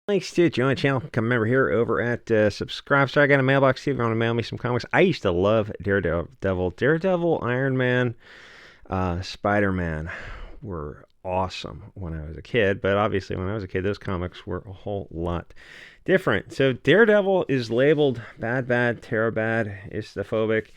Thanks to join the channel. Come remember here over at subscribe. So I got a mailbox here if you want to mail me some comics. I used to love Daredevil, Iron Man, Spider-Man were awesome when I was a kid. But obviously when I was a kid, those comics were a whole lot different. So Daredevil is labeled bad, terror bad, istophobic.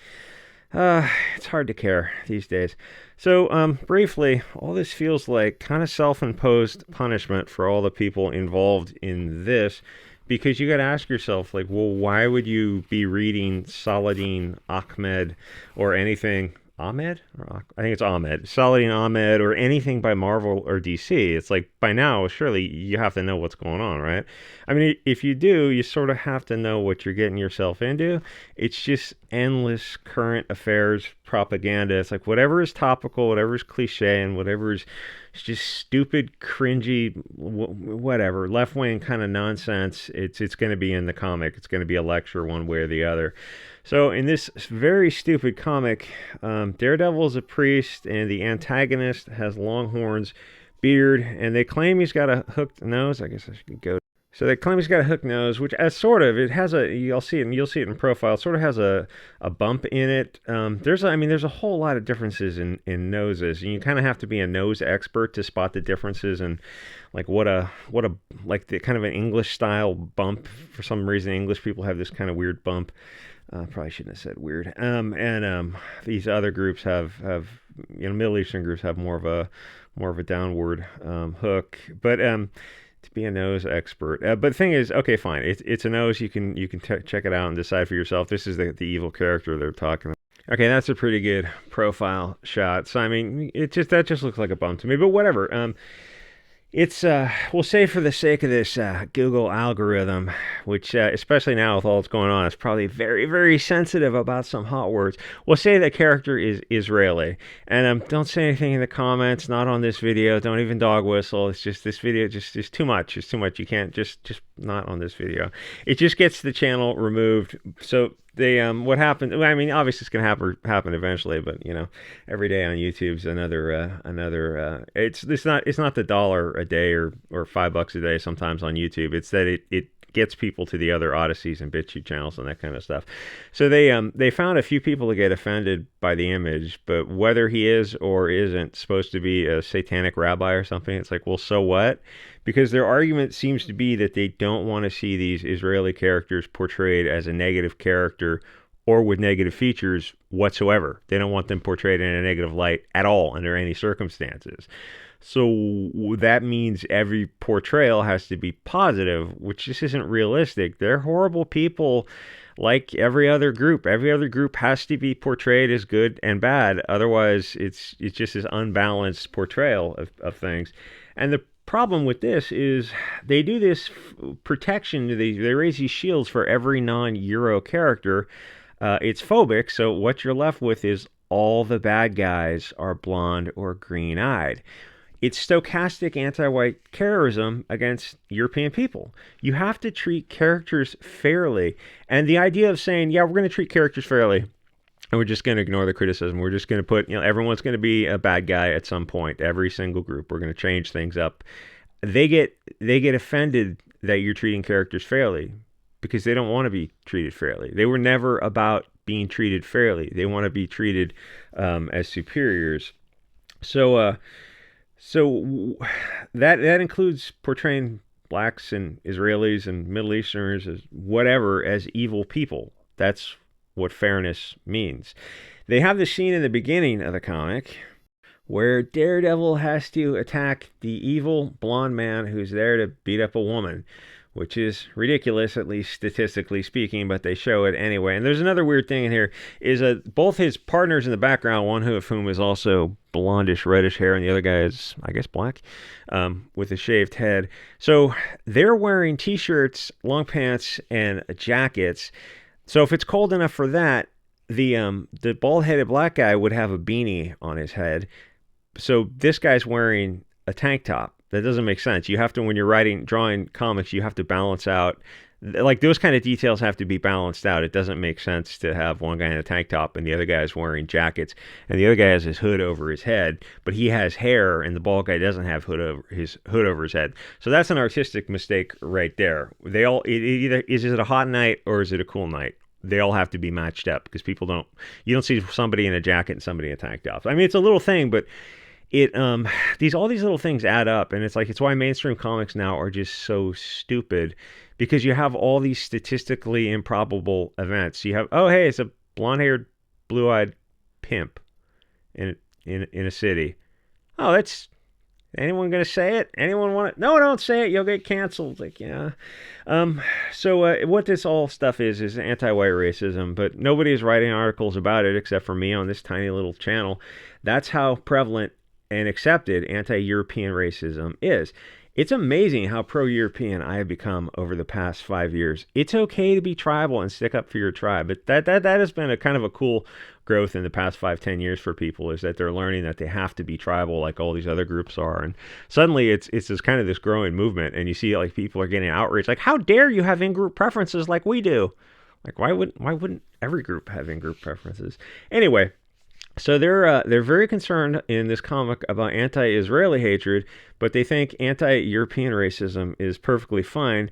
It's hard to care these days. So, briefly, all this feels like kind of self-imposed punishment for all the people involved in this, because you got to ask yourself, like, well, why would you be reading Saladin, Ahmed, or anything? Ahmed? I think it's Ahmed. Saladin Ahmed, or anything by Marvel or DC. It's like, by now, surely you have to know what's going on, right? I mean, if you do, you sort of have to know what you're getting yourself into. It's just endless current affairs propaganda. It's like whatever is topical, whatever is cliche, and whatever is just stupid, cringy, whatever, left-wing kind of nonsense. It's going to be in the comic. It's going to be a lecture one way or the other. So in this very stupid comic, Daredevil is a priest, and the antagonist has long horns, beard, and they claim he's got a hooked nose. I guess I should go. So they claim he's got a hooked nose, which sort of, it has a, you'll see it in profile. It sort of has a bump in it. There's a whole lot of differences in noses, and you kind of have to be a nose expert to spot the differences in, like like the kind of an English style bump. For some reason, English people have this kind of weird bump. Probably shouldn't have said weird. These other groups have Middle Eastern groups have more of a downward hook, but to be a nose expert. But the thing is, okay, fine. It's a nose. You can check it out and decide for yourself. This is the evil character they're talking about. Okay, that's a pretty good profile shot. So I mean, that just looks like a bump to me. But whatever. It's we'll say for the sake of this Google algorithm, which especially now with all that's going on, it's probably very, very sensitive about some hot words. We'll say the character is Israeli, and don't say anything in the comments. Not on this video. Don't even dog whistle. It's just this video just is too much. It's too much. You can't just not on this video. It just gets the channel removed. So they what happened? I mean, obviously it's gonna happen eventually, but every day on YouTube's another. It's not the dollar a day or $5 a day sometimes on YouTube. It's that it gets people to the other Odysseys and BitChute channels and that kind of stuff. So they found a few people to get offended by the image, but whether he is or isn't supposed to be a satanic rabbi or something, it's like, well, so what? Because their argument seems to be that they don't want to see these Israeli characters portrayed as a negative character or with negative features whatsoever. They don't want them portrayed in a negative light at all under any circumstances. So that means every portrayal has to be positive, which just isn't realistic. They're horrible people like every other group. Every other group has to be portrayed as good and bad. Otherwise, it's just this unbalanced portrayal of things. And the problem with this is they do this protection. They raise these shields for every non-Euro character. It's phobic, so what you're left with is all the bad guys are blonde or green-eyed. It's stochastic anti-white terrorism against European people. You have to treat characters fairly. And the idea of saying, yeah, we're going to treat characters fairly, and we're just going to ignore the criticism. We're just going to put, everyone's going to be a bad guy at some point. Every single group. We're going to change things up. They get offended that you're treating characters fairly because they don't want to be treated fairly. They were never about being treated fairly. They want to be treated as superiors. So that includes portraying blacks and Israelis and Middle Easterners as evil people. That's what fairness means. They have the scene in the beginning of the comic where Daredevil has to attack the evil blonde man who's there to beat up a woman, which is ridiculous, at least statistically speaking, but they show it anyway. And there's another weird thing in here, is both his partners in the background, one of whom is also blondish, reddish hair, and the other guy is, I guess, black, with a shaved head. So they're wearing t-shirts, long pants, and jackets. So if it's cold enough for that, the bald-headed black guy would have a beanie on his head. So this guy's wearing a tank top. That doesn't make sense. You have to, when you're drawing comics, you have to balance out like those kind of details have to be balanced out. It doesn't make sense to have one guy in a tank top and the other guy is wearing jackets and the other guy has his hood over his head, but he has hair and the bald guy doesn't have hood over his head. So that's an artistic mistake right there. They all either is it a hot night or is it a cool night? They all have to be matched up because you don't see somebody in a jacket and somebody in a tank top. I mean, it's a little thing, but all these little things add up, and it's why mainstream comics now are just so stupid, because you have all these statistically improbable events. You have, oh hey, it's a blonde-haired, blue-eyed pimp in a city. Oh, that's anyone gonna say it? Anyone want it? No, don't say it. You'll get canceled. Like, yeah. So what this all stuff is anti-white racism, but nobody is writing articles about it except for me on this tiny little channel. That's how prevalent and accepted anti-European racism is. It's amazing how pro-European I have become over the past 5 years. It's okay to be tribal and stick up for your tribe, but that has been a kind of a cool growth in the past 5-10 years for people, is that they're learning that they have to be tribal like all these other groups are, and suddenly it's this kind of this growing movement, and you see like people are getting outraged, like, how dare you have in-group preferences like we do? Like, why wouldn't every group have in-group preferences? Anyway. So they're very concerned in this comic about anti-Israeli hatred, but they think anti-European racism is perfectly fine.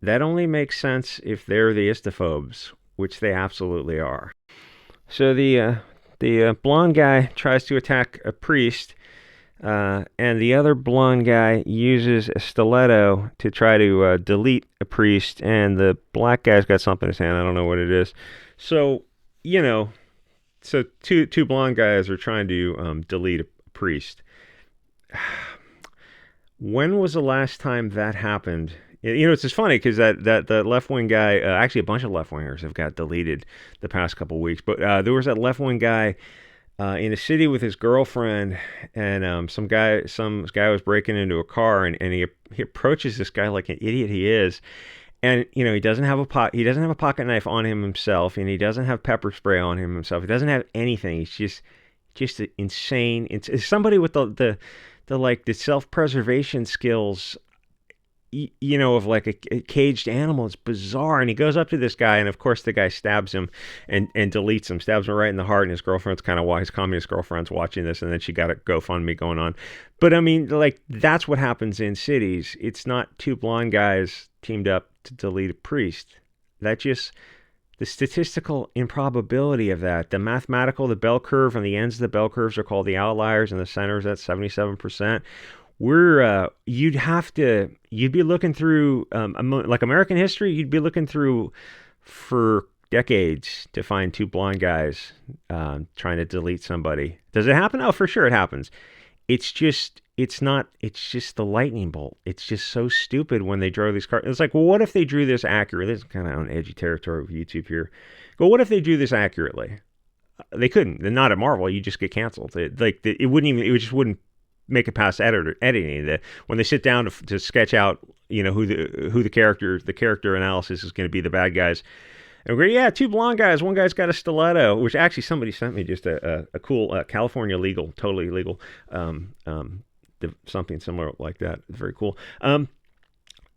That only makes sense if they're the istophobes, which they absolutely are. So the blonde guy tries to attack a priest, and the other blonde guy uses a stiletto to try to delete a priest, and the black guy's got something in his hand. I don't know what it is. So, you know. So two blonde guys are trying to delete a priest. When was the last time that happened? You know, it's just funny because that the left-wing guy, actually a bunch of left-wingers have got deleted the past couple of weeks, but there was that left-wing guy in a city with his girlfriend, and some guy was breaking into a car, and he approaches this guy like an idiot he is. And, you know, he doesn't have a pocket knife on him himself, and he doesn't have pepper spray on him himself. He doesn't have anything. He's just insane. It's somebody with the self-preservation skills, you know, of like a caged animal. It's bizarre. And he goes up to this guy, and of course the guy stabs him and deletes him, stabs him right in the heart. And his girlfriend's his communist girlfriend's watching this, and then she got a GoFundMe going on. But I mean, like, that's what happens in cities. It's not two blonde guys teamed up to delete a priest. That's just the statistical improbability of that. The bell curve, and the ends of the bell curves are called the outliers, and the center's at 77%. You'd be looking through, like American history, you'd be looking through for decades to find two blonde guys trying to delete somebody. Does it happen? Oh, for sure it happens. It's just the lightning bolt. It's just so stupid when they draw these cards. It's like, well, what if they drew this accurately? This is kind of on edgy territory with YouTube here. But what if they drew this accurately? They couldn't. They're not at Marvel. You just get canceled. It just wouldn't make it past editing. When they sit down to sketch out, you know, who the character analysis is going to be, the bad guys. And we're, yeah, two blonde guys. One guy's got a stiletto, which actually somebody sent me just a cool California legal, totally legal, something similar like that. It's very cool.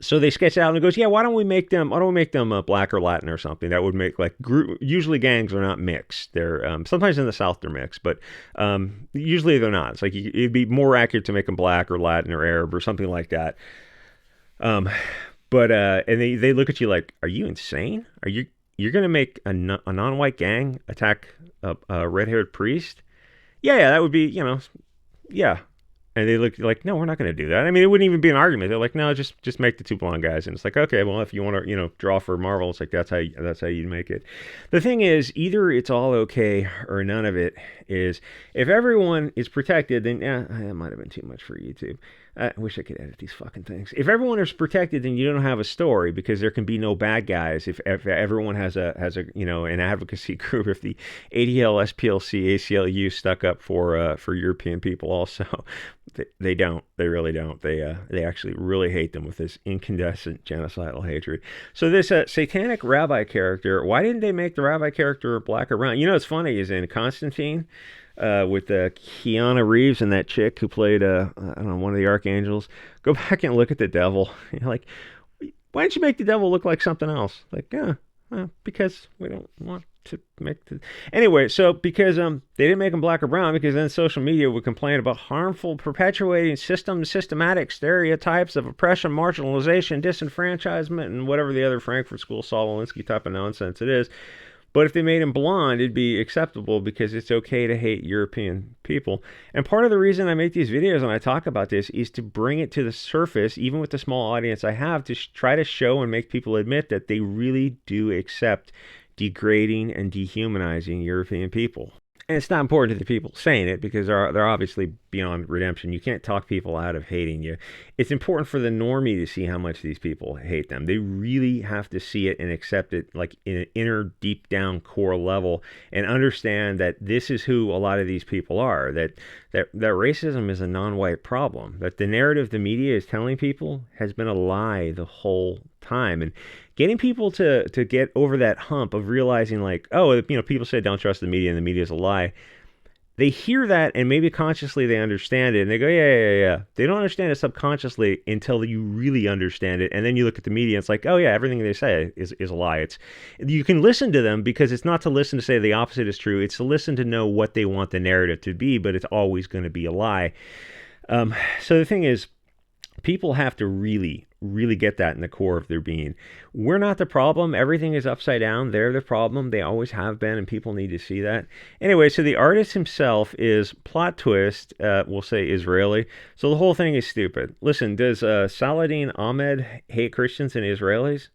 So they sketch out and it goes, yeah, why don't we make them black or Latin or something? That would make like usually gangs are not mixed. They're sometimes in the South they're mixed, but usually they're not. It's like it'd be more accurate to make them black or Latin or Arab or something like that. And they look at you like, are you insane? You're going to make a non-white gang attack a red-haired priest? Yeah, that would be, you know, yeah. And they look like, no, we're not going to do that. I mean, it wouldn't even be an argument. They're like, no, just make the two blonde guys. And it's like, okay, well, if you want to, you know, draw for Marvel, it's like that's how you make it. The thing is, either it's all okay or none of it is. If everyone is protected, then yeah, that might have been too much for YouTube. I wish I could edit these fucking things. If everyone is protected, then you don't have a story because there can be no bad guys. If everyone has a you know, an advocacy group, if the ADL, SPLC, ACLU stuck up for European people also, they don't. They really don't. They actually really hate them with this incandescent genocidal hatred. So this satanic rabbi character, why didn't they make the rabbi character black or brown? You know, what's funny is in Constantine, with Keanu Reeves and that chick who played I don't know, one of the archangels. Go back and look at the devil. You're like, Why didn't you make the devil look like something else? Like, yeah, well, because we don't want to make the... Anyway, so because they didn't make him black or brown, because then social media would complain about harmful, perpetuating systematic stereotypes of oppression, marginalization, disenfranchisement, and whatever the other Frankfurt School Saul Alinsky type of nonsense it is. But if they made him blonde, it'd be acceptable because it's okay to hate European people. And part of the reason I make these videos and I talk about this is to bring it to the surface, even with the small audience I have, to try to show and make people admit that they really do accept degrading and dehumanizing European people. And it's not important to the people saying it because they're obviously beyond redemption. You can't talk people out of hating you. It's important for the normie to see how much these people hate them. They really have to see it and accept it like in an inner, deep down core level and understand that this is who a lot of these people are, that racism is a non-white problem, that the narrative the media is telling people has been a lie the whole time. And getting people to get over that hump of realizing like, oh, people say don't trust the media and the media is a lie. They hear that and maybe consciously they understand it and they go, yeah. They don't understand it subconsciously until you really understand it. And then you look at the media and it's like, oh yeah, everything they say is a lie. You can listen to them because it's not to listen to say the opposite is true. It's to listen to know what they want the narrative to be, but it's always going to be a lie. So the thing is, people have to really get that in the core of their being. We're not the problem. Everything is upside down. They're the problem. They always have been, and people need to see that. Anyway, so the artist himself is, plot twist, we'll say Israeli. So the whole thing is stupid. Listen, does Saladin Ahmed hate Christians and Israelis?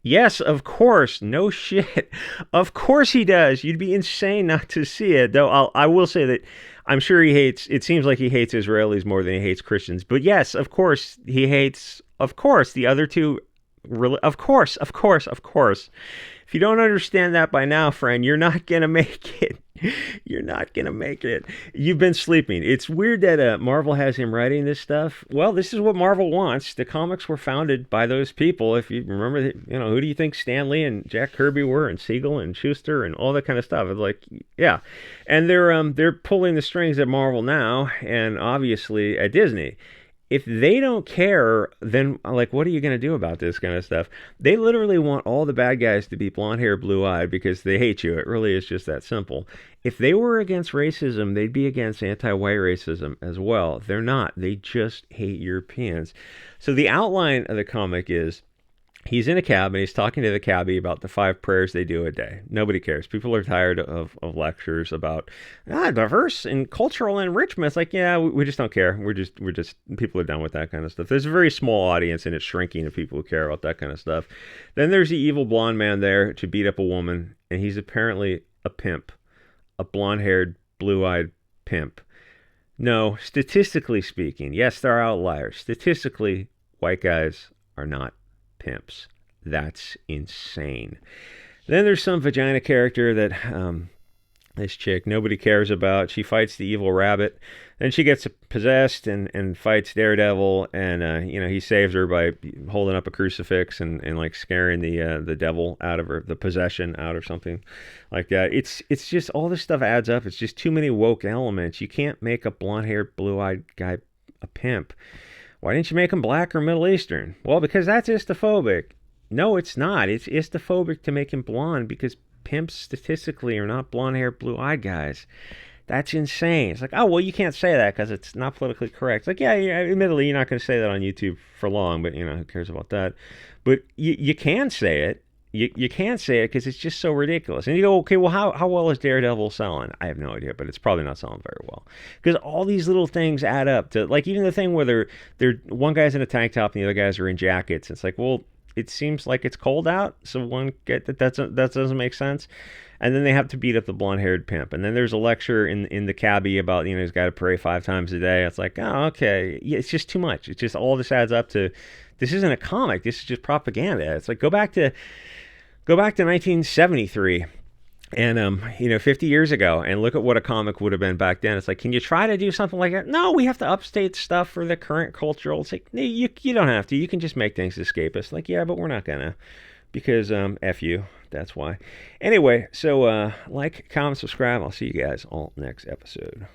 Yes, of course. No shit. Of course he does. You'd be insane not to see it. Though I will say that I'm sure it seems like he hates Israelis more than he hates Christians. But yes, of course, he hates, the other two. Of course. If you don't understand that by now, friend, you're not going to make it. You're not going to make it. You've been sleeping. It's weird that Marvel has him writing this stuff. Well, this is what Marvel wants. The comics were founded by those people. If you remember, who do you think Stan Lee and Jack Kirby were, and Siegel and Schuster and all that kind of stuff? It's like, yeah. And they're pulling the strings at Marvel now, and obviously at Disney. If they don't care, then like, what are you going to do about this kind of stuff? They literally want all the bad guys to be blonde hair, blue eyed because they hate you. It really is just that simple. If they were against racism, they'd be against anti-white racism as well. They're not. They just hate Europeans. So the outline of the comic is, he's in a cab and he's talking to the cabbie about the 5 prayers they do a day. Nobody cares. People are tired of lectures about diverse and cultural enrichment. It's like, yeah, we just don't care. We're just people are done with that kind of stuff. There's a very small audience and it's shrinking of people who care about that kind of stuff. Then there's the evil blonde man there to beat up a woman, and he's apparently a pimp, a blonde-haired, blue-eyed pimp. No, statistically speaking, yes, there are outliers. Statistically, white guys are not pimps. That's insane. Then there's some vagina character that this chick nobody cares about. She fights the evil rabbit. Then she gets possessed and fights Daredevil, and he saves her by holding up a crucifix and like scaring the devil out of her, the possession out or something like that. It's just all this stuff adds up. It's just too many woke elements. You can't make a blonde-haired, blue-eyed guy a pimp. Why didn't you make him black or Middle Eastern? Well, because that's istophobic. No, it's not. It's istophobic to make him blonde because pimps statistically are not blonde-haired, blue-eyed guys. That's insane. It's like, oh, well, you can't say that because it's not politically correct. It's like, yeah, admittedly, you're not going to say that on YouTube for long, but, who cares about that? But you can say it. You can't say it because it's just so ridiculous. And you go, okay, well, how well is Daredevil selling? I have no idea, but it's probably not selling very well. Because all these little things add up to, like, even the thing where they're one guy's in a tank top and the other guys are in jackets. It's like, well, it seems like it's cold out, so that doesn't make sense. And then they have to beat up the blonde-haired pimp. And then there's a lecture in the cabbie about, he's got to pray 5 times a day. It's like, oh, okay. Yeah, it's just too much. It's just all this adds up to, this isn't a comic. This is just propaganda. It's like, go back to 1973 and 50 years ago and look at what a comic would have been back then. It's like, can you try to do something like that? No, we have to upstate stuff for the current cultural. It's like, you don't have to. You can just make things escapist. Like, yeah, but we're not gonna, because F you. That's why. Anyway, so like, comment, subscribe. I'll see you guys all next episode.